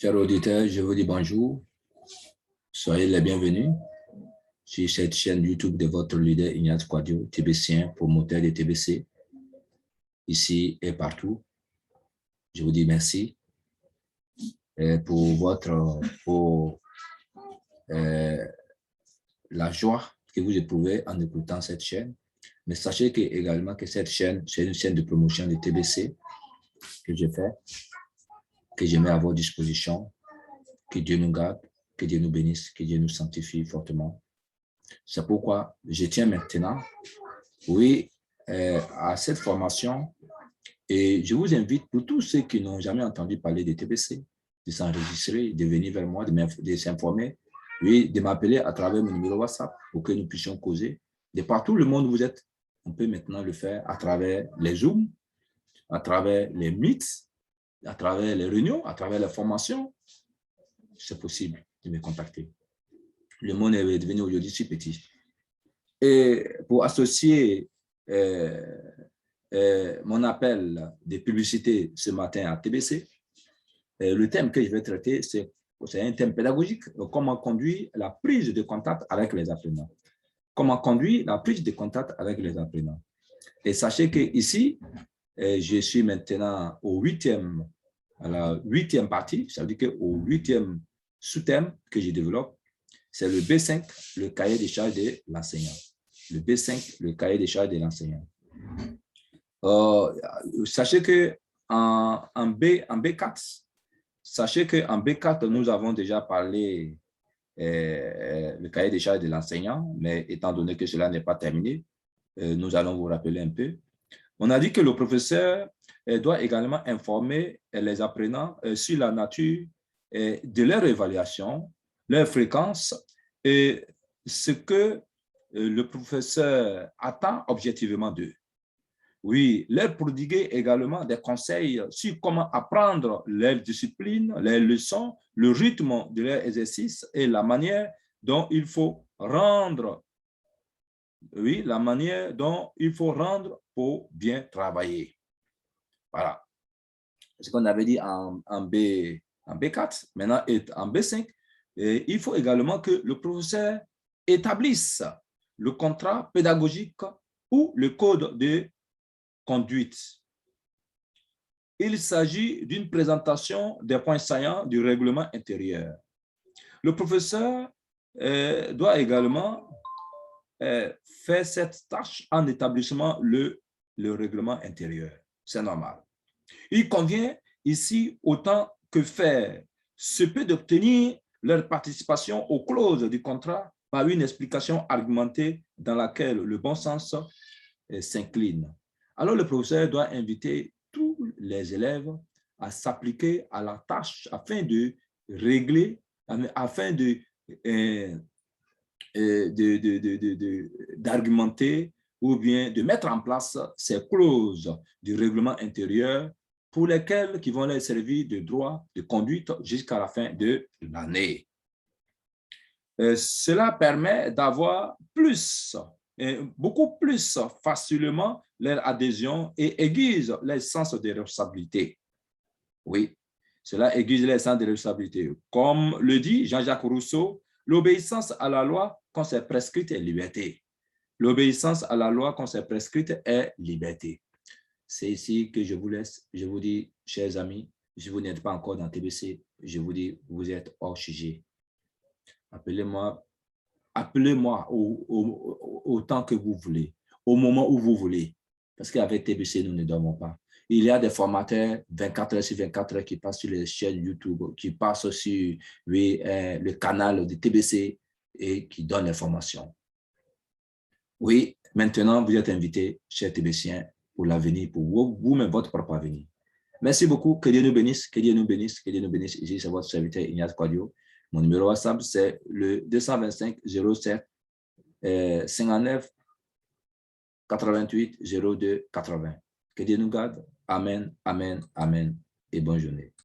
Chers auditeurs, je vous dis bonjour. Soyez les bienvenus sur cette chaîne YouTube de votre leader Ignace Quadio, TBCien, promoteur de TBC, ici et partout. Je vous dis merci pour la joie que vous éprouvez en écoutant cette chaîne. Mais sachez également que cette chaîne, c'est une chaîne de promotion de TBC que je fais, que je mets à votre disposition. Que Dieu nous garde, que Dieu nous bénisse, que Dieu nous sanctifie fortement. C'est pourquoi je tiens maintenant, à cette formation, et je vous invite, pour tous ceux qui n'ont jamais entendu parler de TBC, de s'enregistrer, de venir vers moi, de s'informer, de m'appeler à travers mon numéro WhatsApp pour que nous puissions causer. De partout le monde où vous êtes, on peut maintenant le faire à travers les Zooms, à travers les Meets, à travers les réunions, à travers les formations. C'est possible de me contacter. Le monde est devenu aujourd'hui si petit. Et pour associer mon appel de publicité ce matin à TBC, le thème que je vais traiter, c'est un thème pédagogique, comment conduire la prise de contact avec les apprenants. Comment conduire la prise de contact avec les apprenants. Et sachez qu'ici, je suis maintenant à la huitième partie, ça veut dire qu'au 8e sous-thème que je développe, c'est le B5, le cahier des charges de l'enseignant. Le B5, le cahier des charges de l'enseignant. Sachez qu'en B4, sachez qu'en B4, nous avons déjà parlé le cahier des charges de l'enseignant, mais étant donné que cela n'est pas terminé, nous allons vous rappeler un peu. On a dit que le professeur doit également informer les apprenants sur la nature de leur évaluation, leur fréquence et ce que le professeur attend objectivement d'eux. Oui, leur prodiguer également des conseils sur comment apprendre leur discipline, leurs leçons, le rythme de leur exercice et la manière dont il faut rendre pour bien travailler. Voilà. Ce qu'on avait dit en B4, maintenant en B5, il faut également que le professeur établisse le contrat pédagogique ou le code de conduite. Il s'agit d'une présentation des points saillants du règlement intérieur. Le professeur doit également faire cette tâche en établissant le règlement intérieur. C'est normal. Il convient ici, autant que faire se peut, d'obtenir leur participation aux clauses du contrat par une explication argumentée dans laquelle le bon sens s'incline. Alors, le professeur doit inviter tous les élèves à s'appliquer à la tâche afin de régler, afin d'argumenter ou bien de mettre en place ces clauses du règlement intérieur pour lesquelles qui vont leur servir de droit de conduite jusqu'à la fin de l'année. Cela permet d'avoir beaucoup plus facilement leur adhésion et aiguise leur sens de responsabilité. Oui, cela aiguise leur sens de responsabilité. Comme le dit Jean-Jacques Rousseau, l'obéissance à la loi quand c'est prescrite est liberté. L'obéissance à la loi quand c'est prescrite est liberté. C'est ici que je vous laisse. Je vous dis, chers amis, si vous n'êtes pas encore dans TBC, je vous dis, vous êtes hors sujet. Appelez-moi autant que vous voulez, au moment où vous voulez. Parce qu'avec TBC, nous ne dormons pas. Il y a des formateurs 24 heures sur 24 heures qui passent sur les chaînes YouTube, qui passent sur le canal de TBC et qui donnent les formations. Oui, maintenant, vous êtes invités, chers TBCiens, pour l'avenir, pour vous-même, votre propre avenir. Merci beaucoup. Que Dieu nous bénisse, que Dieu nous bénisse, que Dieu nous bénisse. Ici, c'est votre serviteur Ignace Quadio. Mon numéro WhatsApp, c'est le 225 07 59 88 02 80. Que Dieu nous garde. Amen, amen, amen et bonne journée.